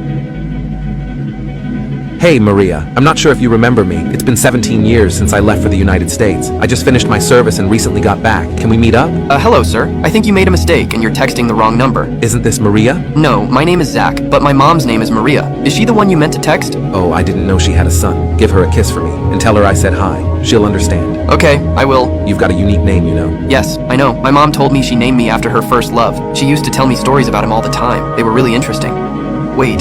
Speaker 2: Hey, Maria. I'm not sure if you remember me. It's been 17 years since I left for the United States. I just finished my service and recently got back. Can we meet up?
Speaker 9: Hello, sir. I think you made a mistake and you're texting the wrong number.
Speaker 2: Isn't this Maria?
Speaker 9: No, my name is Zach, but my mom's name is Maria. Is she the one you meant to text?
Speaker 2: Oh, I didn't know she had a son. Give her a kiss for me and tell her I said hi. She'll understand.
Speaker 9: Okay, I will.
Speaker 2: You've got a unique name, you know.
Speaker 9: Yes, I know. My mom told me she named me after her first love. She used to tell me stories about him all the time. They were really interesting. Wait,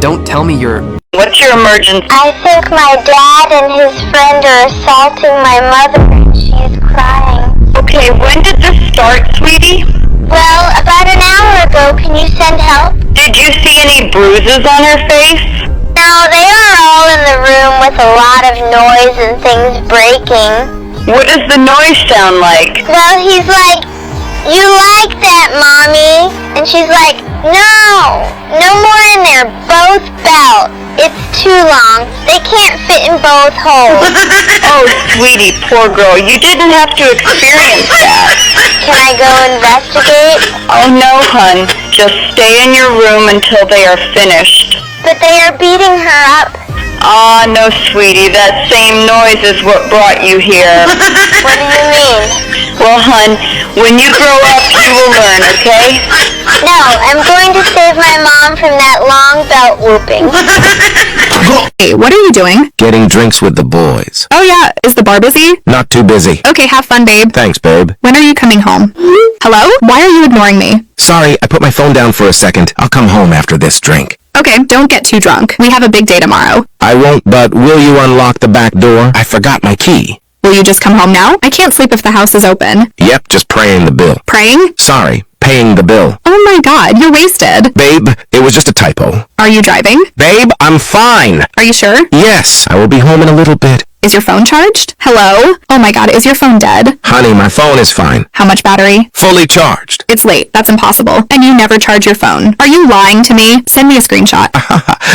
Speaker 9: don't tell me you're...
Speaker 10: What's your emergency?
Speaker 11: I think my dad and his friend are assaulting my mother and she's crying.
Speaker 10: Okay, when did this start, sweetie?
Speaker 11: Well, about an hour ago. Can you send help?
Speaker 10: Did you see any bruises on her face?
Speaker 11: No, they are all in the room with a lot of noise and things breaking.
Speaker 10: What does the noise sound like?
Speaker 11: Well, he's like, "You like that, Mommy?" And she's like, no more in there, both belt. It's too long. They can't fit in both holes.
Speaker 10: Oh, sweetie, poor girl, you didn't have to experience that.
Speaker 11: Can I go investigate?
Speaker 10: Oh no, hun, just stay in your room until they are finished.
Speaker 11: But they are beating her up.
Speaker 10: Ah, no, sweetie, that same noise is what brought you here.
Speaker 11: What do you mean?
Speaker 10: Well, hun, when you grow up, you will learn, okay?
Speaker 11: No, I'm going to save my mom from that long belt whooping.
Speaker 6: Hey, what are you doing?
Speaker 2: Getting drinks with the boys.
Speaker 6: Oh yeah, is the bar busy?
Speaker 2: Not too busy.
Speaker 6: Okay, have fun, babe.
Speaker 2: Thanks, babe.
Speaker 6: When are you coming home? Hello? Why are you ignoring me?
Speaker 2: Sorry, I put my phone down for a second. I'll come home after this drink.
Speaker 6: Okay, don't get too drunk. We have a big day tomorrow.
Speaker 2: I won't, but will you unlock the back door? I forgot my key.
Speaker 6: Will you just come home now? I can't sleep if the house is open.
Speaker 2: Yep, just paying the bill.
Speaker 6: Praying?
Speaker 2: Sorry, paying the bill.
Speaker 6: Oh my god, you're wasted.
Speaker 2: Babe, it was just a typo.
Speaker 6: Are you driving?
Speaker 2: Babe, I'm fine.
Speaker 6: Are you sure?
Speaker 2: Yes, I will be home in a little bit.
Speaker 6: Is your phone charged? Hello? Oh my god, is your phone dead?
Speaker 2: Honey, my phone is fine.
Speaker 6: How much battery?
Speaker 2: Fully charged.
Speaker 6: It's late. That's impossible. And you never charge your phone. Are you lying to me? Send me a screenshot.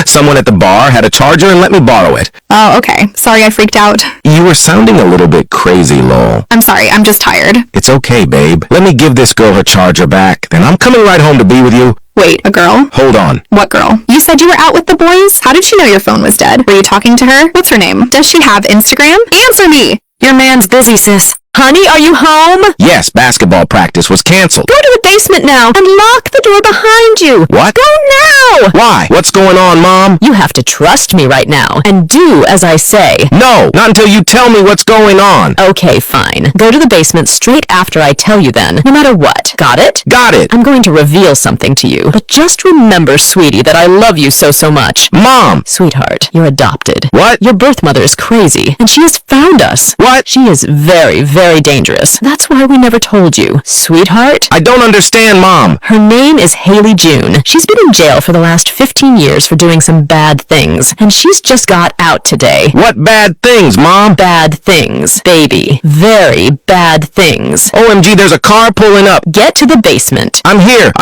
Speaker 2: Someone at the bar had a charger and let me borrow it.
Speaker 6: Oh, okay. Sorry I freaked out.
Speaker 2: You were sounding a little bit crazy, lol.
Speaker 6: I'm sorry, I'm just tired.
Speaker 2: It's okay, babe. Let me give this girl her charger back, then I'm coming right home to be with you.
Speaker 6: Wait, a girl?
Speaker 2: Hold on.
Speaker 6: What girl? You said you were out with the boys? How did she know your phone was dead? Were you talking to her? What's her name? Does she have Instagram? Answer me!
Speaker 7: Your man's busy, sis. Honey, are you home?
Speaker 2: Yes, basketball practice was canceled.
Speaker 7: Go to the basement now and lock the door behind you.
Speaker 2: What?
Speaker 7: Go now!
Speaker 2: Why? What's going on, Mom?
Speaker 7: You have to trust me right now and do as I say.
Speaker 2: No, not until you tell me what's going on.
Speaker 7: Okay, fine. Go to the basement straight after I tell you then, no matter what. Got it?
Speaker 2: Got it.
Speaker 7: I'm going to reveal something to you. But just remember, sweetie, that I love you so much.
Speaker 2: Mom!
Speaker 7: Sweetheart, you're adopted.
Speaker 2: What?
Speaker 7: Your birth mother is crazy, and she is found us.
Speaker 2: What?
Speaker 7: She is very, very dangerous. That's why we never told you. Sweetheart?
Speaker 2: I don't understand, Mom.
Speaker 7: Her name is Haley June. She's been in jail for the last 15 years for doing some bad things, and she's just got out today.
Speaker 2: What bad things, Mom?
Speaker 7: Bad things, baby. Very bad things.
Speaker 2: OMG, there's a car pulling up.
Speaker 7: Get to the basement.
Speaker 2: I'm here.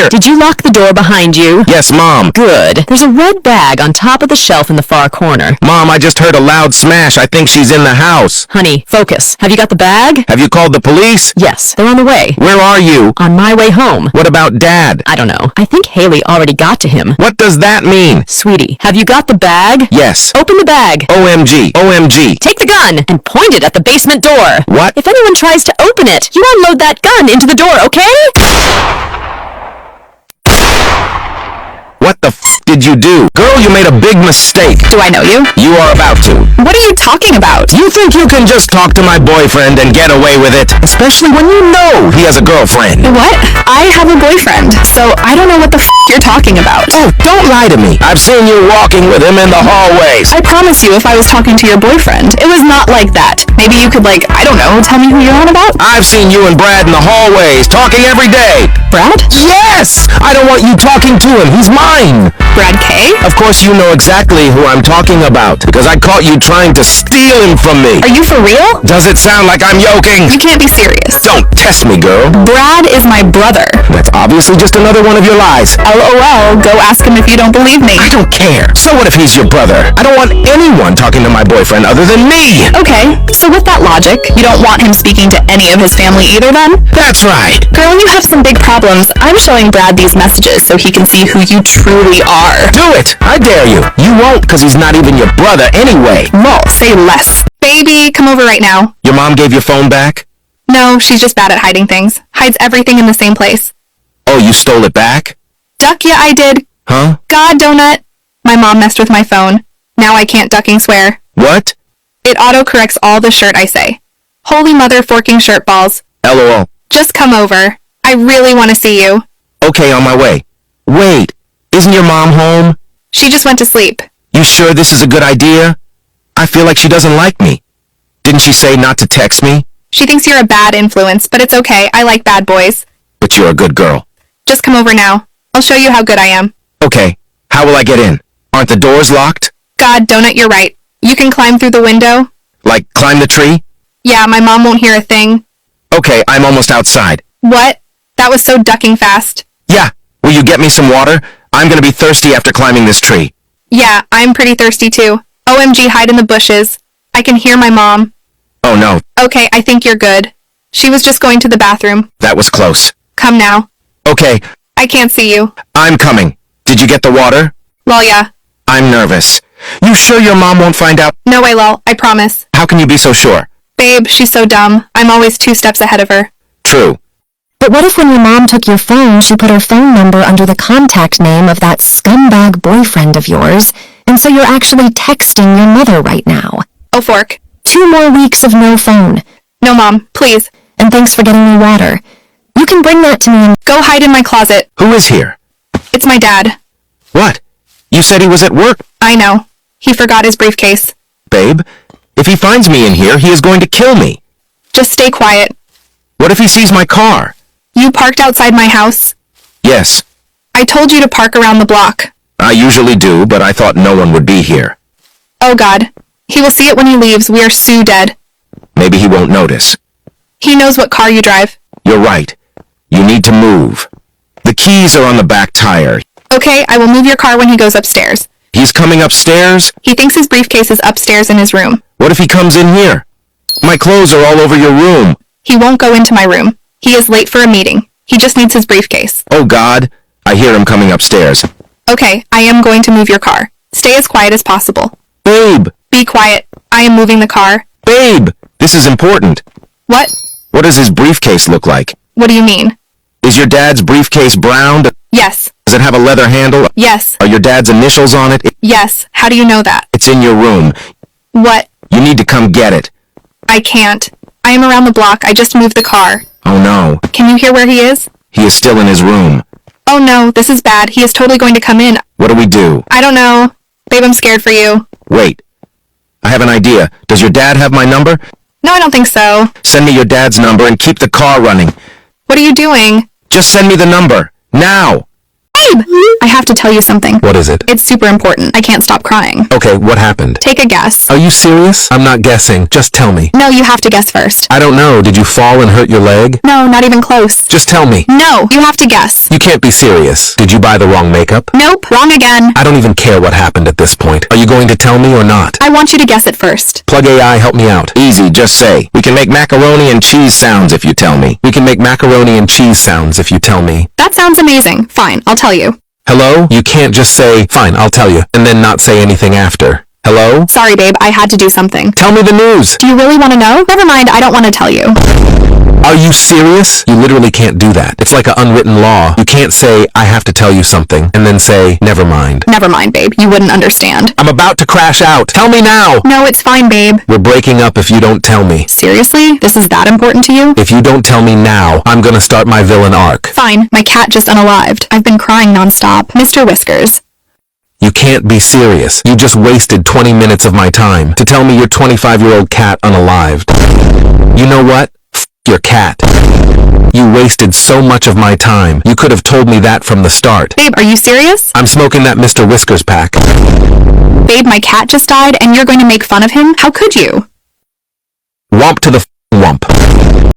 Speaker 7: Did you lock the door behind you?
Speaker 2: Yes, Mom.
Speaker 7: Good. There's a red bag on top of the shelf in the far corner.
Speaker 2: Mom, I just heard a loud smash. I think she's in the house.
Speaker 7: Honey, focus. Have you got the bag?
Speaker 2: Have you called the police?
Speaker 7: Yes, they're on the way.
Speaker 2: Where are you?
Speaker 7: On my way home.
Speaker 2: What about Dad?
Speaker 7: I don't know. I think Haley already got to him.
Speaker 2: What does that mean?
Speaker 7: Sweetie, have you got the bag?
Speaker 2: Yes.
Speaker 7: Open the bag.
Speaker 2: OMG. OMG.
Speaker 7: Take the gun and point it at the basement door.
Speaker 2: What?
Speaker 7: If anyone tries to open it, you unload that gun into the door, okay?
Speaker 2: What the did you do? Girl, you made a big mistake.
Speaker 6: Do I know you?
Speaker 2: You are about to.
Speaker 6: What are you talking about?
Speaker 2: You think you can just talk to my boyfriend and get away with it? Especially when you know he has a girlfriend.
Speaker 6: What? I have a boyfriend, so I don't know what the you're talking about.
Speaker 2: Oh, don't lie to me. I've seen you walking with him in the hallways.
Speaker 6: I promise you, if I was talking to your boyfriend, it was not like that. Maybe you could, I don't know, tell me who you're on about?
Speaker 2: I've seen you and Brad in the hallways, talking every day.
Speaker 6: Brad?
Speaker 2: Yes! I don't want you talking to him. He's mine.
Speaker 6: Brad K?
Speaker 2: Of course you know exactly who I'm talking about, because I caught you trying to steal him from me.
Speaker 6: Are you for real?
Speaker 2: Does it sound like I'm joking?
Speaker 6: You can't be serious.
Speaker 2: Don't test me, girl.
Speaker 6: Brad is my brother.
Speaker 2: That's obviously just another one of your lies.
Speaker 6: LOL, go ask him if you don't believe me.
Speaker 2: I don't care. So what if he's your brother? I don't want anyone talking to my boyfriend other than me.
Speaker 6: Okay, so with that logic, you don't want him speaking to any of his family either then?
Speaker 2: That's right.
Speaker 6: Girl, you have some big problems. I'm showing Brad these messages so he can see who you truly are.
Speaker 2: Do it. I dare you. You won't, because he's not even your brother anyway.
Speaker 6: Lol, say less. Baby, come over right now.
Speaker 2: Your mom gave your phone back?
Speaker 6: No, she's just bad at hiding things. Hides everything in the same place.
Speaker 2: Oh, you stole it back?
Speaker 6: Duck, yeah, I did.
Speaker 2: Huh?
Speaker 6: God, donut. My mom messed with my phone. Now I can't ducking swear.
Speaker 2: What?
Speaker 6: It auto-corrects all the shirt I say. Holy mother forking shirt balls.
Speaker 2: LOL.
Speaker 6: Just come over. I really want to see you.
Speaker 2: Okay, on my way. Wait, isn't your mom home?
Speaker 6: She just went to sleep.
Speaker 2: You sure this is a good idea? I feel like she doesn't like me. Didn't she say not to text me?
Speaker 6: She thinks you're a bad influence, but it's okay. I like bad boys.
Speaker 2: But you're a good girl.
Speaker 6: Just come over now. I'll show you how good I am.
Speaker 2: Okay, how will I get in? Aren't the doors locked?
Speaker 6: God, donut, you're right. You can climb through the window.
Speaker 2: Like, climb the tree?
Speaker 6: Yeah, my mom won't hear a thing.
Speaker 2: Okay, I'm almost outside.
Speaker 6: What? That was so ducking fast.
Speaker 2: Yeah, will you get me some water? I'm gonna be thirsty after climbing this tree.
Speaker 6: Yeah, I'm pretty thirsty too. OMG, hide in the bushes. I can hear my mom.
Speaker 2: Oh no,
Speaker 6: Okay, I think you're good. She was just going to the bathroom.
Speaker 2: that was close.
Speaker 6: Come now.
Speaker 2: Okay,
Speaker 6: I can't see you.
Speaker 2: I'm coming. Did you get the water?
Speaker 6: Lol, yeah.
Speaker 2: I'm nervous. You sure your mom won't find out?
Speaker 6: No way, lol. I promise.
Speaker 2: How can you be so sure?
Speaker 6: Babe, she's so dumb. I'm always 2 steps ahead of her.
Speaker 2: True.
Speaker 12: But what if when your mom took your phone, she put her phone number under the contact name of that scumbag boyfriend of yours, and so you're actually texting your mother right now?
Speaker 6: Oh, fork.
Speaker 12: 2 more weeks of no phone.
Speaker 6: No, Mom. Please.
Speaker 12: And thanks for getting me water. You can bring that to me and
Speaker 6: Go hide in my closet.
Speaker 2: Who is here?
Speaker 6: It's my dad.
Speaker 2: What? You said he was at work.
Speaker 6: I know. He forgot his briefcase.
Speaker 2: Babe, if he finds me in here, he is going to kill me.
Speaker 6: Just stay quiet.
Speaker 2: What if he sees my car?
Speaker 6: You parked outside my house.
Speaker 2: Yes,
Speaker 6: I told you to park around the block.
Speaker 2: I usually do, but I thought no one would be here.
Speaker 6: Oh, God. He will see it when he leaves. We are so dead.
Speaker 2: Maybe he won't notice.
Speaker 6: He knows what car you drive.
Speaker 2: You're right. You need to move. The keys are on the back tire.
Speaker 6: Okay, I will move your car when he goes upstairs.
Speaker 2: He's coming upstairs?
Speaker 6: He thinks his briefcase is upstairs in his room.
Speaker 2: What if he comes in here? My clothes are all over your room.
Speaker 6: He won't go into my room. He is late for a meeting. He just needs his briefcase.
Speaker 2: Oh God, I hear him coming upstairs.
Speaker 6: Okay, I am going to move your car. Stay as quiet as possible.
Speaker 2: Babe!
Speaker 6: Be quiet. I am moving the car.
Speaker 2: Babe! This is important.
Speaker 6: What?
Speaker 2: What does his briefcase look like?
Speaker 6: What do you mean?
Speaker 2: Is your dad's briefcase brown?
Speaker 6: Yes.
Speaker 2: Does it have a leather handle?
Speaker 6: Yes.
Speaker 2: Are your dad's initials on it?
Speaker 6: Yes. How do you know that?
Speaker 2: It's in your room.
Speaker 6: What?
Speaker 2: You need to come get it.
Speaker 6: I can't. I am around the block. I just moved the car.
Speaker 2: Oh no.
Speaker 6: Can you hear where he is?
Speaker 2: He is still in his room.
Speaker 6: Oh no, this is bad. He is totally going to come in.
Speaker 2: What do we do?
Speaker 6: I don't know. Babe, I'm scared for you.
Speaker 2: Wait. I have an idea. Does your dad have my number?
Speaker 6: No, I don't think so.
Speaker 2: Send me your dad's number and keep the car running.
Speaker 6: What are you doing?
Speaker 2: Just send me the number. Now!
Speaker 6: Babe! I have to tell you something.
Speaker 2: What is it?
Speaker 6: It's super important. I can't stop crying.
Speaker 2: Okay, what happened?
Speaker 6: Take a guess.
Speaker 2: Are you serious? I'm not guessing. Just tell me.
Speaker 6: No, you have to guess first.
Speaker 2: I don't know. Did you fall and hurt your leg?
Speaker 6: No, not even close.
Speaker 2: Just tell me.
Speaker 6: No, you have to guess.
Speaker 2: You can't be serious. Did you buy the wrong makeup?
Speaker 6: Nope, wrong again.
Speaker 2: I don't even care what happened at this point. Are you going to tell me or not?
Speaker 6: I want you to guess it first.
Speaker 2: Plug AI, help me out. Easy, just say. We can make macaroni and cheese sounds if you tell me. We can make macaroni and cheese sounds if you tell me.
Speaker 6: That sounds amazing. Fine, I'll tell you.
Speaker 2: Hello? You can't just say, fine, I'll tell you, and then not say anything after. Hello?
Speaker 6: Sorry, babe, I had to do something.
Speaker 2: Tell me the news.
Speaker 6: Do you really want to know? Never mind, I don't want to tell you.
Speaker 2: Are you serious? You literally can't do that. It's like an unwritten law. You can't say, I have to tell you something, and then say, never mind.
Speaker 6: Never mind, babe, you wouldn't understand.
Speaker 2: I'm about to crash out. Tell me now.
Speaker 6: No, it's fine, babe.
Speaker 2: We're breaking up if you don't tell me.
Speaker 6: Seriously? This is that important to you?
Speaker 2: If you don't tell me now, I'm gonna start my villain arc.
Speaker 6: Fine, my cat just unalived. I've been crying nonstop. Mr. Whiskers.
Speaker 2: You can't be serious. You just wasted 20 minutes of my time to tell me your 25-year-old cat unalived. You know what? F your cat. You wasted so much of my time. You could have told me that from the start.
Speaker 6: Babe, are you serious?
Speaker 2: I'm smoking that Mr. Whiskers pack.
Speaker 6: Babe, my cat just died and you're going to make fun of him? How could you?
Speaker 2: Womp to the wump.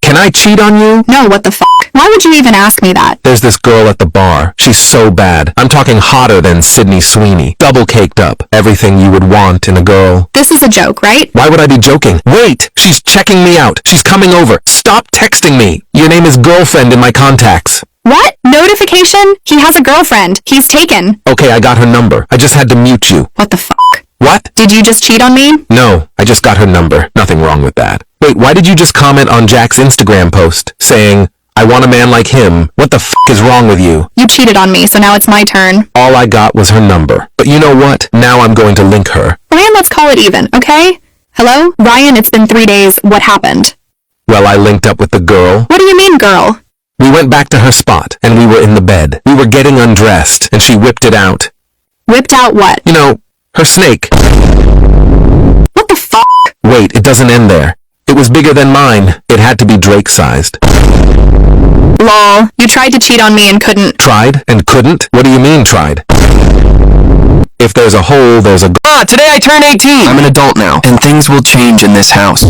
Speaker 2: Can I cheat on you?
Speaker 6: No, what the f***? Why would you even ask me that?
Speaker 2: There's this girl at the bar. She's so bad. I'm talking hotter than Sydney Sweeney. Double caked up. Everything you would want in a girl.
Speaker 6: This is a joke, right?
Speaker 2: Why would I be joking? Wait! She's checking me out. She's coming over. Stop texting me. Your name is girlfriend in my contacts.
Speaker 6: What? Notification? He has a girlfriend. He's taken.
Speaker 2: Okay, I got her number. I just had to mute you.
Speaker 6: What the f***?
Speaker 2: What?
Speaker 6: Did you just cheat on me?
Speaker 2: No, I just got her number. Nothing wrong with that. Wait, why did you just comment on Jack's Instagram post saying, I want a man like him? What the f*** is wrong with you?
Speaker 6: You cheated on me, so now it's my turn.
Speaker 2: All I got was her number. But you know what? Now I'm going to link her.
Speaker 6: Ryan, let's call it even, okay? Hello? Ryan, it's been 3 days. What happened?
Speaker 2: Well, I linked up with the girl.
Speaker 6: What do you mean, girl?
Speaker 2: We went back to her spot, and we were in the bed. We were getting undressed, and she whipped it out.
Speaker 6: Whipped out what?
Speaker 2: You know, her snake.
Speaker 6: What the f***?
Speaker 2: Wait, it doesn't end there. It was bigger than mine. It had to be Drake-sized.
Speaker 6: Lol. You tried to cheat on me and couldn't.
Speaker 2: Tried and couldn't? What do you mean, tried? If there's a hole, there's a...
Speaker 9: Today I turn 18! I'm an adult now, and things will change in this house.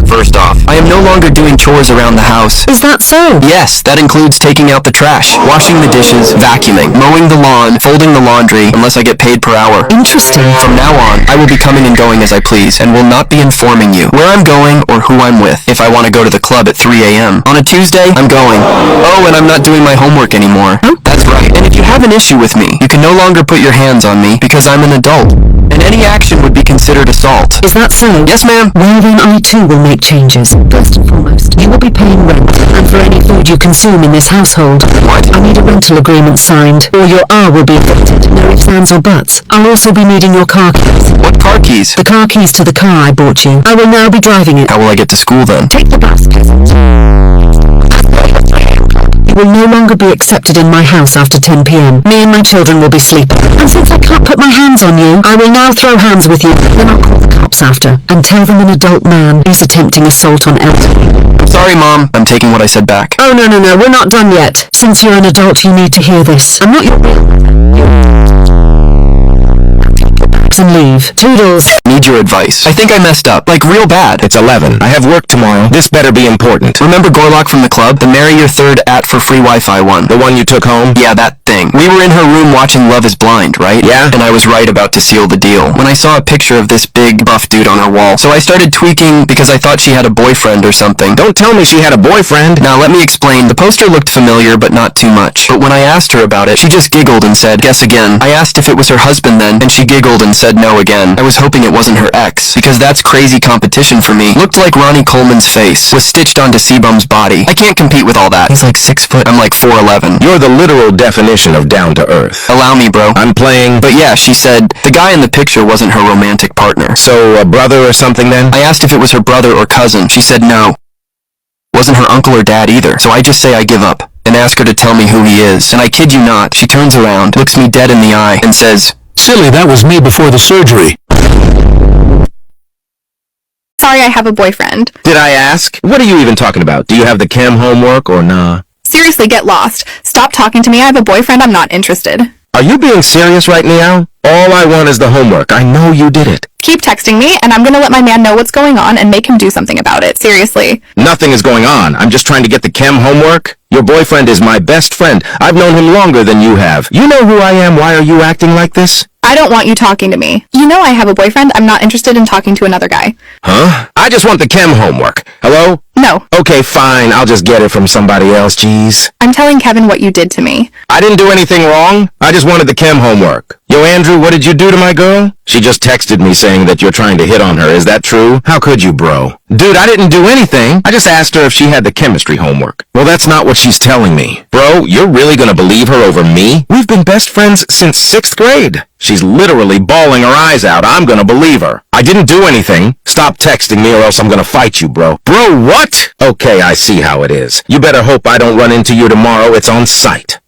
Speaker 9: First off, I am no longer doing chores around the house.
Speaker 12: Is that so?
Speaker 9: Yes, that includes taking out the trash, washing the dishes, vacuuming, mowing the lawn, folding the laundry, unless I get paid per hour.
Speaker 12: Interesting.
Speaker 9: From now on, I will be coming and going as I please, and will not be informing you where I'm going or who I'm with. If I want to go to the club at 3 a.m. on a Tuesday, I'm going. Oh, and I'm not doing my homework anymore. That's right. And if you have an issue with me, you can no longer put your hands on me because I'm an adult. And any action would be considered assault.
Speaker 12: Is that so?
Speaker 9: Yes, ma'am.
Speaker 12: Well then, I too will make changes. First and foremost, you will be paying rent, and for any food you consume in this household.
Speaker 9: What?
Speaker 12: I need a rental agreement signed, or your R will be affected. No ifs, ands, or buts. I'll also be needing your car keys.
Speaker 9: What car keys?
Speaker 12: The car keys to the car I bought you. I will now be driving it.
Speaker 9: How will I get to school then?
Speaker 12: Take the bus, peasant. You will no longer be accepted in my house after 10 p.m. Me and my children will be sleeping. And since I can't put my hands on you, I will now throw hands with you. Then I'll call the cops after and tell them an adult man is attempting assault on elderly.
Speaker 9: I'm sorry, Mom. I'm taking what I said back.
Speaker 12: Oh, no, we're not done yet. Since you're an adult, you need to hear this. I'm not your real mother. Take your bags and leave. Toodles.
Speaker 9: Need your advice. I think I messed up. Like, real bad.
Speaker 2: It's 11. I have work tomorrow. This better be important.
Speaker 9: Remember Gorlock from the club? The marry your third at for free Wi-Fi one.
Speaker 2: The one you took home?
Speaker 9: Yeah, that thing. We were in her room watching Love is Blind, right?
Speaker 2: Yeah.
Speaker 9: And I was right about to seal the deal when I saw a picture of this big, buff dude on her wall. So I started tweaking because I thought she had a boyfriend or something.
Speaker 2: Don't tell me she had a boyfriend.
Speaker 9: Now, let me explain. The poster looked familiar, but not too much. But when I asked her about it, she just giggled and said, guess again. I asked if it was her husband then, and she giggled and said no again. I was hoping it wasn't her ex, because that's crazy competition for me. Looked like Ronnie Coleman's face was stitched onto Seabum's body. I can't compete with all that. He's like 6 foot. I'm like 4'11".
Speaker 2: You're the literal definition of down to earth.
Speaker 9: Allow me, bro.
Speaker 2: I'm playing.
Speaker 9: But yeah, she said the guy in the picture wasn't her romantic partner.
Speaker 2: So, a brother or something then?
Speaker 9: I asked if it was her brother or cousin. She said no. Wasn't her uncle or dad either. So I just say I give up and ask her to tell me who he is. And I kid you not, she turns around, looks me dead in the eye, and says,
Speaker 13: Silly, that was me before the surgery.
Speaker 6: sorry, I have a boyfriend.
Speaker 2: Did I ask? What are you even talking about? Do you have the chem homework or nah?
Speaker 6: Seriously, get lost. Stop talking to me. I have a boyfriend. I'm not interested.
Speaker 2: Are you being serious right now? All I want is the homework. I know you did it.
Speaker 6: Keep texting me, and I'm gonna let my man know what's going on and make him do something about it. Seriously.
Speaker 2: Nothing is going on. I'm just trying to get the chem homework. Your boyfriend is my best friend. I've known him longer than you have. You know who I am. Why are you acting like this?
Speaker 6: I don't want you talking to me. You know I have a boyfriend. I'm not interested in talking to another guy.
Speaker 2: Huh? I just want the chem homework. Hello?
Speaker 6: No.
Speaker 2: Okay, fine. I'll just get it from somebody else, jeez.
Speaker 6: I'm telling Kevin what you did to me.
Speaker 2: I didn't do anything wrong. I just wanted the chem homework. Yo, Andrew, what did you do to my girl? She just texted me saying that you're trying to hit on her. Is that true? How could you, bro? Dude, I didn't do anything. I just asked her if she had the chemistry homework. Well, that's not what she's telling me. Bro, you're really gonna believe her over me? We've been best friends since 6th grade. She's literally bawling her eyes out. I'm gonna believe her. I didn't do anything. Stop texting me or else I'm gonna fight you, bro. Bro, what? Okay, I see how it is. You better hope I don't run into you tomorrow. It's on sight.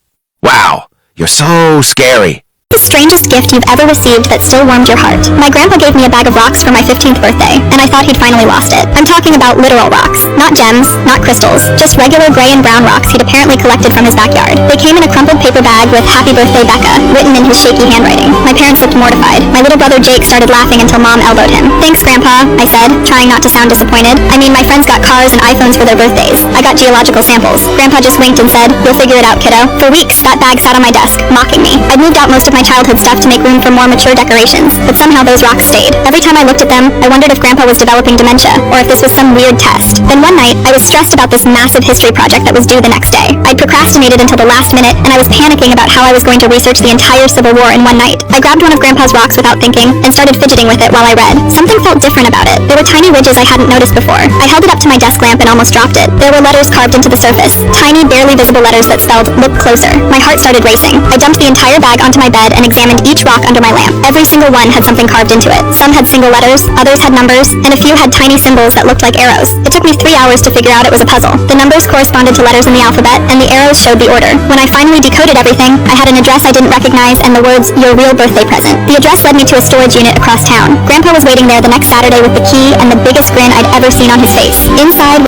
Speaker 2: Wow, you're so scary.
Speaker 11: The strangest gift you've ever received that still warmed your heart. My grandpa gave me a bag of rocks for my 15th birthday, and I thought he'd finally lost it. I'm talking about literal rocks. Not gems, not crystals, just regular gray and brown rocks he'd apparently collected from his backyard. They came in a crumpled paper bag with Happy Birthday Becca, written in his shaky handwriting. My parents looked mortified. My little brother Jake started laughing until Mom elbowed him. Thanks, Grandpa, I said, trying not to sound disappointed. I mean, my friends got cars and iPhones for their birthdays. I got geological samples. Grandpa just winked and said, you'll figure it out, kiddo. For weeks, that bag sat on my desk, mocking me. I'd moved out most of my childhood stuff to make room for more mature decorations, but somehow those rocks stayed. Every time I looked at them, I wondered if Grandpa was developing dementia, or if this was some weird test. Then one night, I was stressed about this massive history project that was due the next day. I'd procrastinated until the last minute, and I was panicking about how I was going to research the entire Civil War in one night. I grabbed one of Grandpa's rocks without thinking, and started fidgeting with it while I read. Something felt different about it. There were tiny ridges I hadn't noticed before. I held it up to my desk lamp and almost dropped it. There were letters carved into the surface. Tiny, barely visible letters that spelled, look closer. My heart started racing. I dumped the entire bag onto my bed and examined each rock under my lamp. Every single one had something carved into it. Some had single letters, others had numbers, and a few had tiny symbols that looked like arrows. It took me 3 hours to figure out it was a puzzle. The numbers corresponded to letters in the alphabet, and the arrows showed the order. When I finally decoded everything, I had an address I didn't recognize and the words, your real birthday present. The address led me to a storage unit across town. Grandpa was waiting there the next Saturday with the key and the biggest grin I'd ever seen on his face. Inside